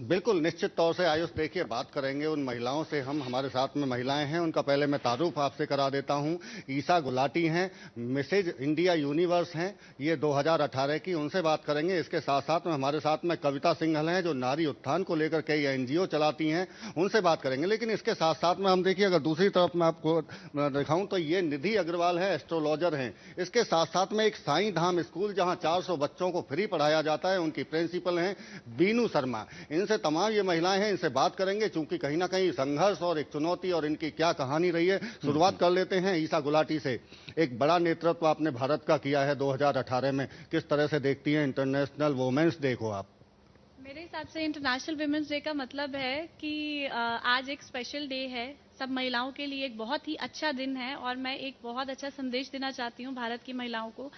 बिल्कुल, निश्चित तौर से आयुष, देखिए बात करेंगे उन महिलाओं से हम, हमारे साथ में महिलाएं हैं, उनका पहले मैं तारुफ आपसे करा देता हूं। ईसा गुलाटी हैं, मिसेज इंडिया यूनिवर्स हैं, ये 2018 की, उनसे बात करेंगे। इसके साथ साथ में हमारे साथ में कविता सिंघल हैं, जो नारी उत्थान को लेकर कई एनजीओ चलाती हैं, उनसे बात करेंगे। लेकिन इसके साथ साथ में हम देखिए, अगर दूसरी तरफ मैं आपको दिखाऊं तो ये निधि अग्रवाल है, एस्ट्रोलॉजर हैं। इसके साथ साथ में एक साईं धाम स्कूल जहां 400 बच्चों को फ्री पढ़ाया जाता है, उनकी प्रिंसिपल हैं बीनू शर्मा। इनसे तमाम ये महिलाएं हैं, इनसे बात करेंगे, चूंकि कहीं ना कहीं संघर्ष और एक चुनौती और इनकी क्या कहानी रही है। शुरुआत कर लेते हैं ईसा गुलाटी से। एक बड़ा नेतृत्व आपने भारत का किया है 2018 में, किस तरह से देखती हैं इंटरनेशनल वुमेन्स डे को आप? मेरे हिसाब से इंटरनेशनल वुमेन्स डे का मतलब है कि आज एक स्पेशल डे है, सब महिलाओं के लिए एक बहुत ही अच्छा दिन है और मैं एक बहुत अच्छा संदेश देना चाहती हूँ भारत की महिलाओं को।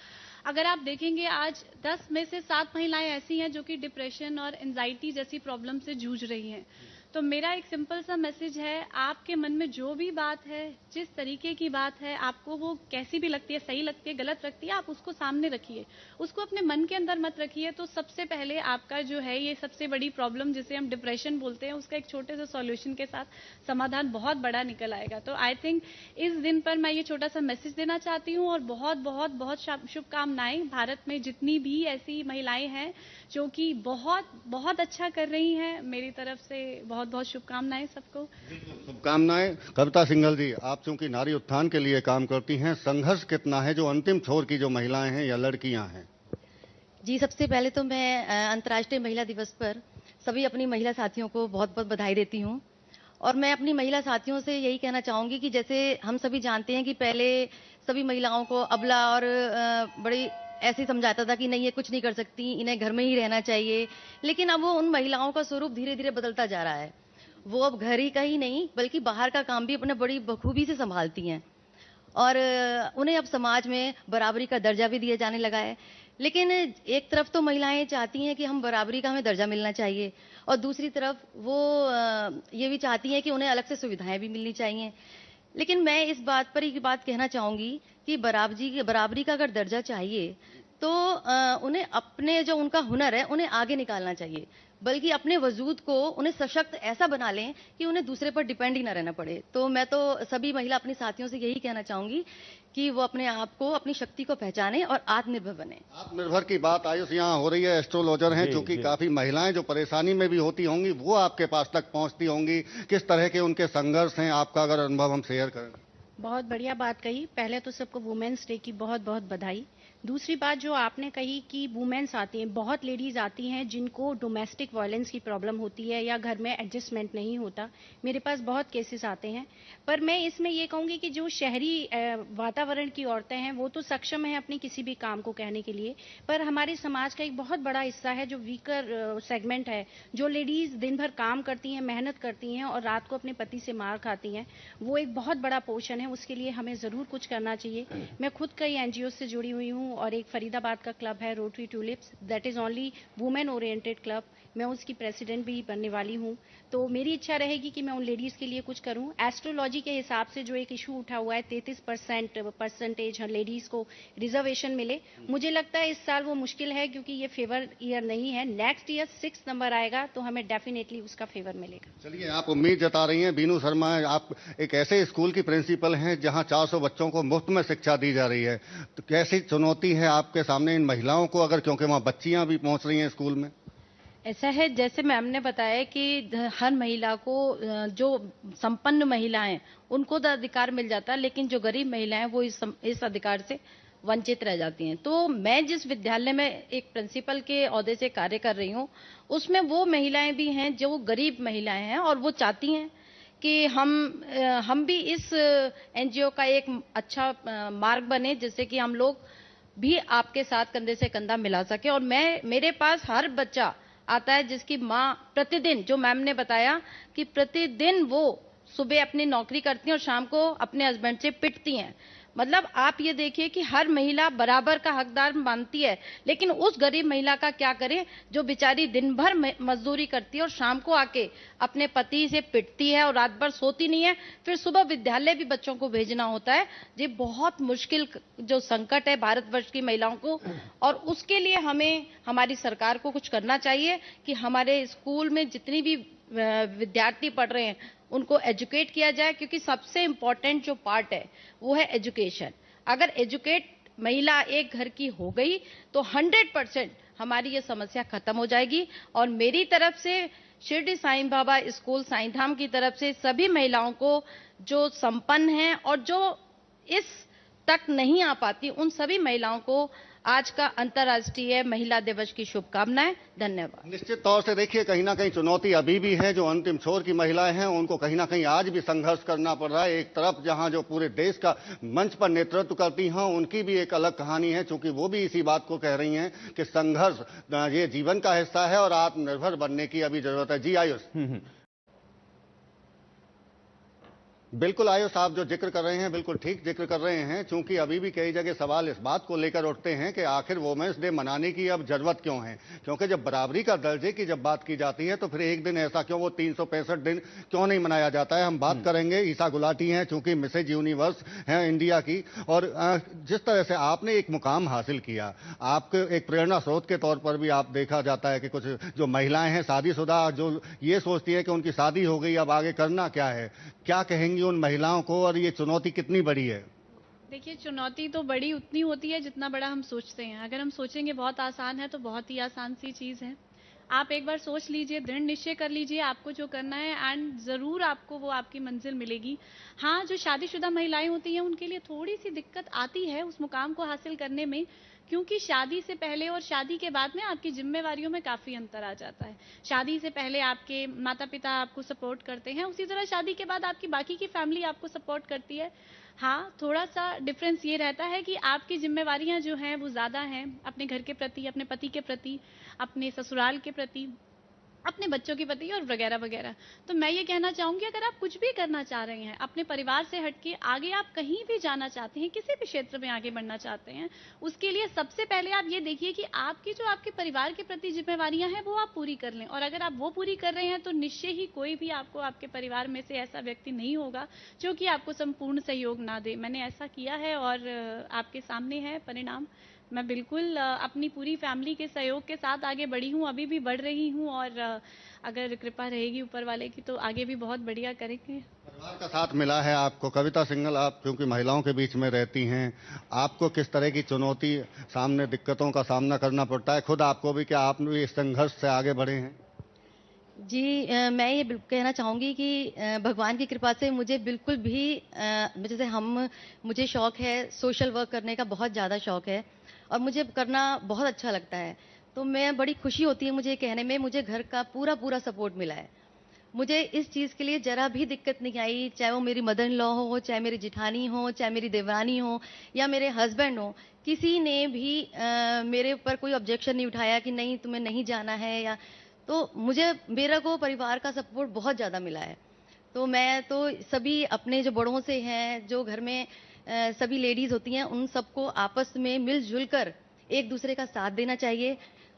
अगर आप देखेंगे, आज 10 में से 7 महिलाएं ऐसी हैं जो कि डिप्रेशन और एंजाइटी जैसी प्रॉब्लम से जूझ रही हैं। तो मेरा एक सिंपल सा मैसेज है, आपके मन में जो भी बात है, जिस तरीके की बात है, आपको वो कैसी भी लगती है, सही लगती है, गलत लगती है, आप उसको सामने रखिए, उसको अपने मन के अंदर मत रखिए। तो सबसे पहले आपका जो है ये सबसे बड़ी प्रॉब्लम जिसे हम डिप्रेशन बोलते हैं, उसका एक छोटे से सॉल्यूशन के साथ समाधान बहुत बड़ा निकल आएगा। तो आई थिंक इस दिन पर मैं ये छोटा सा मैसेज देना चाहती हूँ और बहुत बहुत बहुत शुभकामनाएं भारत में जितनी भी ऐसी महिलाएं हैं जो कि बहुत बहुत अच्छा कर रही हैं। मेरी तरफ से बहुत बहुत शुभकामनाएं सबको। शुभकामनाएं। कविता सिंघल जी, आप चूंकि नारी उत्थान के लिए काम करती हैं, संघर्ष कितना है जो अंतिम छोर की जो महिलाएं हैं या लड़कियां हैं? जी, सबसे पहले तो मैं अंतर्राष्ट्रीय महिला दिवस पर सभी अपनी महिला साथियों को बहुत बहुत बधाई देती हूँ। और मैं अपनी महिला साथियों से यही कहना चाहूँगी कि जैसे हम सभी जानते हैं कि पहले सभी महिलाओं को अबला और बड़ी ऐसे समझाता था कि नहीं, ये कुछ नहीं कर सकती, इन्हें घर में ही रहना चाहिए। लेकिन अब वो उन महिलाओं का स्वरूप धीरे धीरे बदलता जा रहा है। वो अब घर ही का ही नहीं बल्कि बाहर का काम भी अपने बड़ी बखूबी से संभालती हैं और उन्हें अब समाज में बराबरी का दर्जा भी दिया जाने लगा है। लेकिन एक तरफ तो महिलाएं चाहती हैं कि हम बराबरी का हमें दर्जा मिलना चाहिए और दूसरी तरफ वो ये भी चाहती हैं कि उन्हें अलग से सुविधाएं भी मिलनी चाहिए। लेकिन मैं इस बात पर एक बात कहना चाहूंगी कि बराबरी का अगर दर्जा चाहिए तो उन्हें अपने जो उनका हुनर है उन्हें आगे निकालना चाहिए, बल्कि अपने वजूद को उन्हें सशक्त ऐसा बना लें कि उन्हें दूसरे पर डिपेंड ही ना रहना पड़े। तो मैं तो सभी महिला अपनी साथियों से यही कहना चाहूंगी कि वो अपने आप को, अपनी शक्ति को पहचानें और आत्मनिर्भर बने। आत्मनिर्भर की बात आयुष यहाँ हो रही है, एस्ट्रोलॉजर हैं, चूंकि काफी महिलाएं जो परेशानी में भी होती होंगी वो आपके पास तक पहुंचती होंगी, किस तरह के उनके संघर्ष हैं, आपका अगर अनुभव हम शेयर करें। बहुत बढ़िया बात कही। पहले तो सबको वुमेन्स डे की बहुत बहुत बधाई। दूसरी बात जो आपने कही कि वुमेन्स आती हैं, बहुत लेडीज आती हैं जिनको डोमेस्टिक वायलेंस की प्रॉब्लम होती है या घर में एडजस्टमेंट नहीं होता। मेरे पास बहुत केसेस आते हैं। पर मैं इसमें ये कहूँगी कि जो शहरी वातावरण की औरतें हैं वो तो सक्षम हैं अपनी किसी भी काम को कहने के लिए, पर हमारे समाज का एक बहुत बड़ा हिस्सा है जो वीकर सेगमेंट है, जो लेडीज दिन भर काम करती हैं, मेहनत करती हैं और रात को अपने पति से मार खाती हैं। वो एक बहुत बड़ा पोर्शन है, उसके लिए हमें ज़रूर कुछ करना चाहिए। मैं खुद कई एनजीओ से जुड़ी हुई हूँ और एक फरीदाबाद का क्लब है rotary tulips, that is only women oriented club. मैं उसकी प्रेसिडेंट भी बनने वाली हूँ। तो मेरी इच्छा रहेगी कि मैं उन लेडीज़ के लिए कुछ करूँ। एस्ट्रोलॉजी के हिसाब से जो एक इशू उठा हुआ है 33% लेडीज़ को रिजर्वेशन मिले, मुझे लगता है इस साल वो मुश्किल है क्योंकि ये फेवर ईयर नहीं है। नेक्स्ट ईयर 6 नंबर आएगा तो हमें डेफिनेटली उसका फेवर मिलेगा। चलिए, आप उम्मीद जता रही हैं। बीनू शर्मा, आप एक ऐसे स्कूल की प्रिंसिपल हैं जहां 400 बच्चों को मुफ्त में शिक्षा दी जा रही है, तो कैसी चुनौती है आपके सामने इन महिलाओं को, अगर क्योंकि वहां बच्चियां भी पहुंच रही हैं स्कूल में? ऐसा है, जैसे मैम ने बताया कि हर महिला को, जो संपन्न महिलाएं उनको तो अधिकार मिल जाता है, लेकिन जो गरीब महिलाएं वो इस अधिकार से वंचित रह जाती हैं। तो मैं जिस विद्यालय में एक प्रिंसिपल के ओहदे से कार्य कर रही हूँ, उसमें वो महिलाएं भी हैं जो गरीब महिलाएं हैं और वो चाहती हैं कि हम भी इस एनजीओ का एक अच्छा मार्ग बने, जिससे कि हम लोग भी आपके साथ कंधे से कंधा मिला सके। और मेरे पास हर बच्चा आता है जिसकी माँ प्रतिदिन, जो मैम ने बताया कि प्रतिदिन वो सुबह अपनी नौकरी करती हैं और शाम को अपने हस्बैंड से पिटती हैं, मतलब आप ये देखिए कि हर महिला बराबर का हकदार मानती है, लेकिन उस गरीब महिला का क्या करें जो बेचारी दिन भर मजदूरी करती है और शाम को आके अपने पति से पिटती है और रात भर सोती नहीं है, फिर सुबह विद्यालय भी बच्चों को भेजना होता है। ये बहुत मुश्किल जो संकट है भारतवर्ष की महिलाओं को, और उसके लिए हमें हमारी सरकार को कुछ करना चाहिए कि हमारे स्कूल में जितनी भी विद्यार्थी पढ़ रहे हैं उनको एजुकेट किया जाए, क्योंकि सबसे इंपॉर्टेंट जो पार्ट है वो है एजुकेशन। अगर एजुकेट महिला एक घर की हो गई तो 100% हमारी ये समस्या खत्म हो जाएगी। और मेरी तरफ से शिरडी साईं बाबा स्कूल साईंधाम की तरफ से सभी महिलाओं को जो संपन्न हैं और जो इस तक नहीं आ पाती उन सभी महिलाओं को आज का अंतर्राष्ट्रीय महिला दिवस की शुभकामनाएं। धन्यवाद। निश्चित तौर से देखिए कहीं ना कहीं चुनौती अभी भी है। जो अंतिम छोर की महिलाएं हैं उनको कहीं ना कहीं आज भी संघर्ष करना पड़ रहा है। एक तरफ जहां जो पूरे देश का मंच पर नेतृत्व करती हैं उनकी भी एक अलग कहानी है, क्योंकि वो भी इसी बात को कह रही हैं कि संघर्ष ये जीवन का हिस्सा है और आत्मनिर्भर बनने की अभी जरूरत है। जी आयुष। बिल्कुल आयुष, आप जो जिक्र कर रहे हैं बिल्कुल ठीक जिक्र कर रहे हैं, क्योंकि अभी भी कई जगह सवाल इस बात को लेकर उठते हैं कि आखिर वुमेन्स डे मनाने की अब जरूरत क्यों है। क्योंकि जब बराबरी का दर्जे की जब बात की जाती है तो फिर एक दिन ऐसा क्यों, वो 365 दिन क्यों नहीं मनाया जाता है। हम बात करेंगे ईसा गुलाटी हैं, चूंकि मिसेज यूनिवर्स हैं इंडिया की, और जिस तरह से आपने एक मुकाम हासिल किया, आपके एक प्रेरणा स्रोत के तौर पर भी आप देखा जाता है कि कुछ जो महिलाएं हैं शादीशुदा जो ये सोचती है कि उनकी शादी हो गई अब आगे करना क्या है, क्या कहेंगी उन महिलाओं को, और ये चुनौती कितनी बड़ी है? देखिए, चुनौती तो बड़ी उतनी होती है जितना बड़ा हम सोचते हैं। अगर हम सोचेंगे बहुत आसान है तो बहुत ही आसान सी चीज़ है। आप एक बार सोच लीजिए, दृढ़ निश्चय कर लीजिए आपको जो करना है, एंड ज़रूर आपको वो आपकी मंजिल मिलेगी। हाँ, जो शादीशुदा महिलाएं होती हैं उनके लिए थोड़ी सी दिक्कत आती है उस मुकाम को हासिल करने में, क्योंकि शादी से पहले और शादी के बाद में आपकी जिम्मेवारियों में काफ़ी अंतर आ जाता है। शादी से पहले आपके माता पिता आपको सपोर्ट करते हैं, उसी तरह शादी के बाद आपकी बाकी की फैमिली आपको सपोर्ट करती है। हाँ, थोड़ा सा डिफरेंस ये रहता है कि आपकी जिम्मेवारियां जो हैं वो ज़्यादा हैं, अपने घर के प्रति, अपने पति के प्रति, अपने ससुराल के प्रति, अपने बच्चों के प्रति और वगैरह वगैरह। तो मैं ये कहना चाहूँगी, अगर आप कुछ भी करना चाह रहे हैं, अपने परिवार से हटके आगे आप कहीं भी जाना चाहते हैं, किसी भी क्षेत्र में आगे बढ़ना चाहते हैं, उसके लिए सबसे पहले आप ये देखिए कि आपकी जो आपके परिवार के प्रति जिम्मेवारियां हैं वो आप पूरी कर लें। और अगर आप वो पूरी कर रहे हैं तो निश्चय ही कोई भी आपको आपके परिवार में से ऐसा व्यक्ति नहीं होगा जो कि आपको संपूर्ण सहयोग ना दे। मैंने ऐसा किया है और आपके सामने है परिणाम। मैं बिल्कुल अपनी पूरी फैमिली के सहयोग के साथ आगे बढ़ी हूँ, अभी भी बढ़ रही हूँ, और अगर कृपा रहेगी ऊपर वाले की तो आगे भी बहुत बढ़िया करेंगे। परिवार का साथ मिला है आपको। कविता सिंघल, आप क्योंकि महिलाओं के बीच में रहती हैं, आपको किस तरह की चुनौती सामने, दिक्कतों का सामना करना पड़ता है खुद आपको भी, क्या आप भी इस संघर्ष से आगे बढ़े हैं? जी, मैं ये कहना चाहूँगी कि भगवान की कृपा से मुझे बिल्कुल भी जैसे मुझे शौक है सोशल वर्क करने का, बहुत ज़्यादा शौक है और मुझे करना बहुत अच्छा लगता है। तो मैं बड़ी खुशी होती है मुझे कहने में, मुझे घर का पूरा सपोर्ट मिला है। मुझे इस चीज़ के लिए जरा भी दिक्कत नहीं आई, चाहे वो मेरी मदर इन लॉ हो, चाहे मेरी जिठानी हो, चाहे मेरी देवरानी हो या मेरे हस्बैंड हो, किसी ने भी मेरे ऊपर कोई ऑब्जेक्शन नहीं उठाया कि नहीं तुम्हें नहीं जाना है। या तो मेरा को परिवार का सपोर्ट बहुत ज़्यादा मिला है। तो मैं तो सभी अपने जो बड़ों से हैं, जो घर में सभी लेडीज़ होती हैं, उन सबको आपस में मिलजुल कर एक दूसरे का साथ देना चाहिए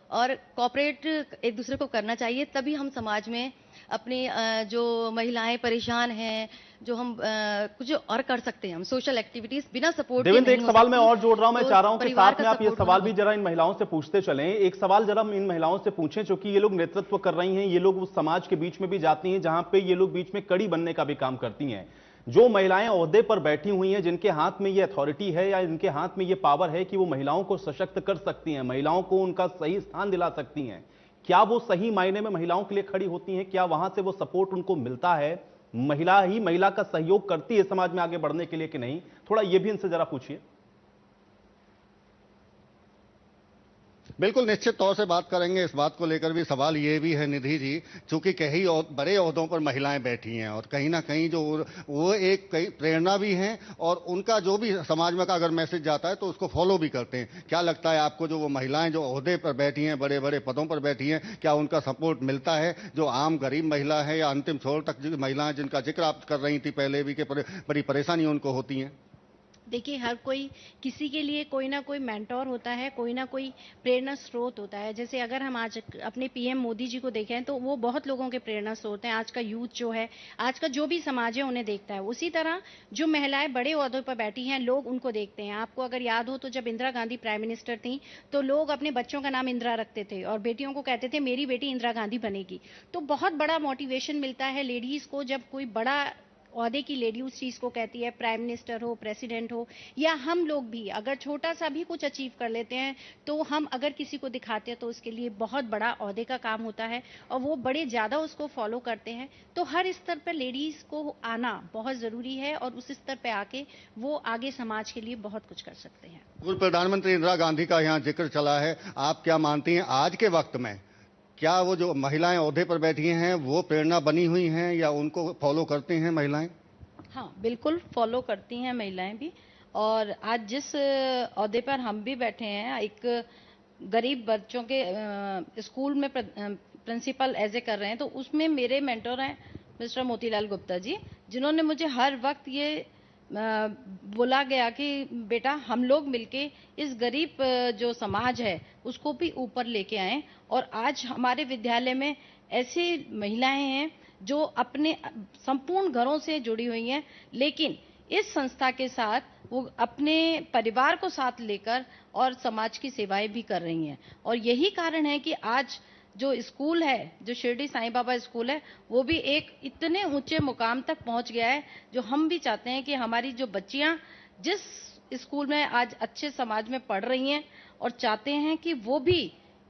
और कोऑपरेट एक दूसरे को करना चाहिए। तभी हम समाज में अपनी जो महिलाएं परेशान हैं, जो हम कुछ और कर सकते हैं। हम सोशल एक्टिविटीज बिना सपोर्ट के देवेंद्र, एक सवाल मैं और जोड़ रहा हूं। मैं चाह रहा हूं कि साथ में आप ये सवाल भी जरा इन महिलाओं से पूछते चलें। एक सवाल जरा हम इन महिलाओं से पूछें, क्योंकि ये लोग नेतृत्व कर रही हैं, ये लोग उस समाज के बीच में भी जाती हैं जहां पे ये लोग बीच में कड़ी बनने का भी काम करती हैं। जो महिलाएं ओहदे पर बैठी हुई हैं, जिनके हाथ में ये अथॉरिटी है या इनके हाथ में ये पावर है कि वो महिलाओं को सशक्त कर सकती हैं, महिलाओं को उनका सही स्थान दिला सकती हैं, क्या वो सही मायने में महिलाओं के लिए खड़ी होती हैं? क्या वहां से वो सपोर्ट उनको मिलता है? महिला ही महिला का सहयोग करती है समाज में आगे बढ़ने के लिए कि नहीं? थोड़ा ये भी इनसे जरा पूछिए। बिल्कुल निश्चित तौर से बात करेंगे इस बात को लेकर भी। सवाल ये भी है निधि जी, चूंकि कई बड़े ओहदों पर महिलाएं बैठी हैं और कहीं ना कहीं जो वो एक कई प्रेरणा भी हैं और उनका जो भी समाज में का अगर मैसेज जाता है तो उसको फॉलो भी करते हैं। क्या लगता है आपको, जो वो महिलाएं जो ओहदे पर बैठी हैं, बड़े बड़े पदों पर बैठी हैं, क्या उनका सपोर्ट मिलता है? जो आम गरीब महिला है या अंतिम छोर तक जो महिलाएं जिनका जिक्र आप कर रही थी पहले भी कि बड़ी परेशानी उनको होती हैं? देखिए, हर कोई किसी के लिए कोई ना कोई मेंटोर होता है, कोई ना कोई प्रेरणा स्रोत होता है। जैसे अगर हम आज अपने पीएम मोदी जी को देखें तो वो बहुत लोगों के प्रेरणा स्रोत हैं। आज का यूथ जो है, आज का जो भी समाज है उन्हें देखता है। उसी तरह जो महिलाएं बड़े ओहदों पर बैठी हैं, लोग उनको देखते हैं। आपको अगर याद हो तो जब इंदिरा गांधी प्राइम मिनिस्टर थी तो लोग अपने बच्चों का नाम इंदिरा रखते थे और बेटियों को कहते थे मेरी बेटी इंदिरा गांधी बनेगी। तो बहुत बड़ा मोटिवेशन मिलता है लेडीज को जब कोई बड़ा ओहदे की लेडी उस चीज को कहती है। प्राइम मिनिस्टर हो, प्रेसिडेंट हो, या हम लोग भी अगर छोटा सा भी कुछ अचीव कर लेते हैं तो हम अगर किसी को दिखाते हैं तो उसके लिए बहुत बड़ा ओहदे का काम होता है और वो बड़े ज्यादा उसको फॉलो करते हैं। तो हर स्तर पर लेडीज को आना बहुत जरूरी है और उस स्तर पे आके वो आगे समाज के लिए बहुत कुछ कर सकते हैं। पूर्व प्रधानमंत्री इंदिरा गांधी का यहाँ जिक्र चला है, आप क्या मानती हैं आज के वक्त में क्या वो जो महिलाएं ओहदे पर बैठी हैं वो प्रेरणा बनी हुई हैं या उनको फॉलो करती हैं महिलाएं? हाँ, बिल्कुल फॉलो करती हैं महिलाएं भी। और आज जिस ओहदे पर हम भी बैठे हैं, एक गरीब बच्चों के स्कूल में प्रिंसिपल एज ए कर रहे हैं, तो उसमें मेरे मेंटर हैं मिस्टर मोतीलाल गुप्ता जी, जिन्होंने मुझे हर वक्त ये बोला गया कि बेटा हम लोग मिलके इस गरीब जो समाज है उसको भी ऊपर लेके आएं। और आज हमारे विद्यालय में ऐसी महिलाएं हैं जो अपने संपूर्ण घरों से जुड़ी हुई हैं, लेकिन इस संस्था के साथ वो अपने परिवार को साथ लेकर और समाज की सेवाएं भी कर रही हैं। और यही कारण है कि आज जो स्कूल है, जो शिरडी साईं बाबा स्कूल है, वो भी एक इतने ऊंचे मुकाम तक पहुंच गया है, जो हम भी चाहते हैं कि हमारी जो बच्चियां जिस स्कूल में आज अच्छे समाज में पढ़ रही हैं और चाहते हैं कि वो भी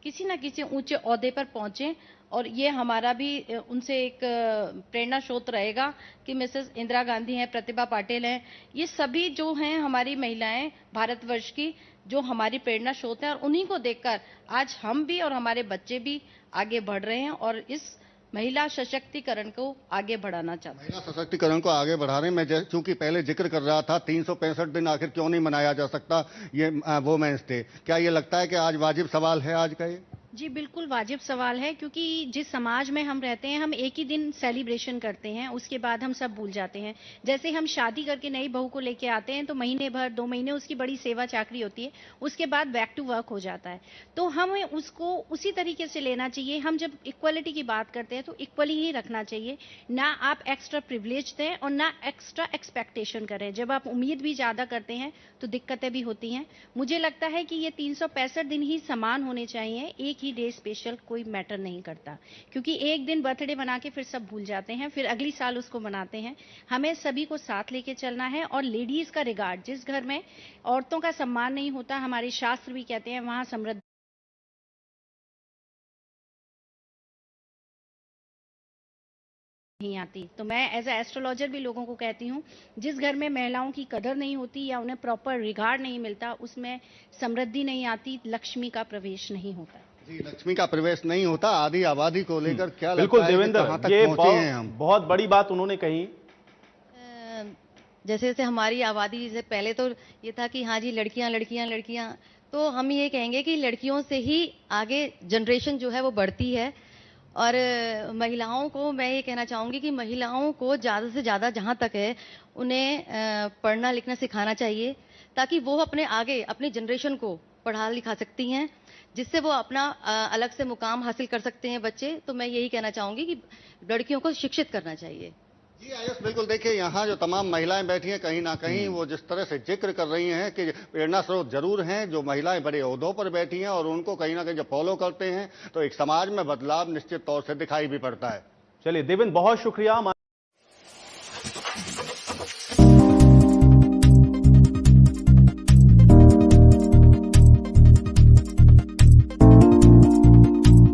किसी न किसी ऊंचे ओहदे पर पहुंचे। और ये हमारा भी उनसे एक प्रेरणा स्रोत रहेगा कि मिसेस इंदिरा गांधी हैं, प्रतिभा पाटिल हैं, ये सभी जो हैं हमारी महिलाएं भारतवर्ष की, जो हमारी प्रेरणा स्रोत हैं। और उन्हीं को देखकर आज हम भी और हमारे बच्चे भी आगे बढ़ रहे हैं और इस महिला सशक्तिकरण को आगे बढ़ाना चाहते हैं। महिला सशक्तिकरण को आगे बढ़ा रहे हैं। मैं चूंकि पहले जिक्र कर रहा था 365 दिन आखिर क्यों नहीं मनाया जा सकता ये वोमेंस डे, क्या ये लगता है कि आज वाजिब सवाल है आज का ये? जी बिल्कुल वाजिब सवाल है, क्योंकि जिस समाज में हम रहते हैं हम एक ही दिन सेलिब्रेशन करते हैं, उसके बाद हम सब भूल जाते हैं। जैसे हम शादी करके नई बहू को लेके आते हैं तो महीने भर 2 महीने उसकी बड़ी सेवा चाकरी होती है, उसके बाद बैक टू वर्क हो जाता है। तो हमें उसको उसी तरीके से लेना चाहिए। हम जब इक्वलिटी की बात करते हैं तो इक्वली ही रखना चाहिए, ना आप एक्स्ट्रा प्रिविलेज दें और ना एक्स्ट्रा एक्सपेक्टेशन करें। जब आप उम्मीद भी ज्यादा करते हैं तो दिक्कतें भी होती हैं। मुझे लगता है कि ये 365 दिन ही समान होने चाहिए, एक ही डे स्पेशल कोई मैटर नहीं करता, क्योंकि एक दिन बर्थडे बना के फिर सब भूल जाते हैं, फिर अगली साल उसको मनाते हैं। हमें सभी को साथ लेके चलना है और लेडीज का रिगार्ड, जिस घर में औरतों का सम्मान नहीं होता, हमारे शास्त्र भी कहते हैं वहां समृद्धि नहीं आती। तो मैं एज ए एस्ट्रोलॉजर भी लोगों को कहती हूँ, जिस घर में महिलाओं की कदर नहीं होती या उन्हें प्रॉपर रिगार्ड नहीं मिलता, उसमें समृद्धि नहीं आती, लक्ष्मी का प्रवेश नहीं होता। जी, लक्ष्मी का प्रवेश नहीं होता। आदि आबादी को लेकर क्या लगता बिल्कुल है देवेंद्र, ये बहुत बड़ी बात उन्होंने कही। जैसे जैसे हमारी आबादी, जैसे पहले तो ये था कि हाँ जी लड़कियां लड़कियां लड़कियां, तो हम ये कहेंगे कि लड़कियों से ही आगे जनरेशन जो है वो बढ़ती है। और महिलाओं को मैं ये कहना चाहूंगी कि महिलाओं को ज़्यादा से ज़्यादा जहाँ तक है उन्हें पढ़ना लिखना सिखाना चाहिए, ताकि वो अपने आगे अपनी जनरेशन को पढ़ा लिखा सकती हैं, जिससे वो अपना अलग से मुकाम हासिल कर सकते हैं बच्चे। तो मैं यही कहना चाहूंगी कि लड़कियों को शिक्षित करना चाहिए। जी आयुष, बिल्कुल देखिए यहाँ जो तमाम महिलाएं बैठी हैं कहीं ना कहीं वो जिस तरह से जिक्र कर रही हैं कि प्रेरणा स्रोत जरूर हैं, जो महिलाएं बड़े ओहदों पर बैठी हैं और उनको कहीं ना कहीं जब फॉलो करते हैं तो एक समाज में बदलाव निश्चित तौर से दिखाई भी पड़ता है। चलिए देवेंद्र, बहुत शुक्रिया।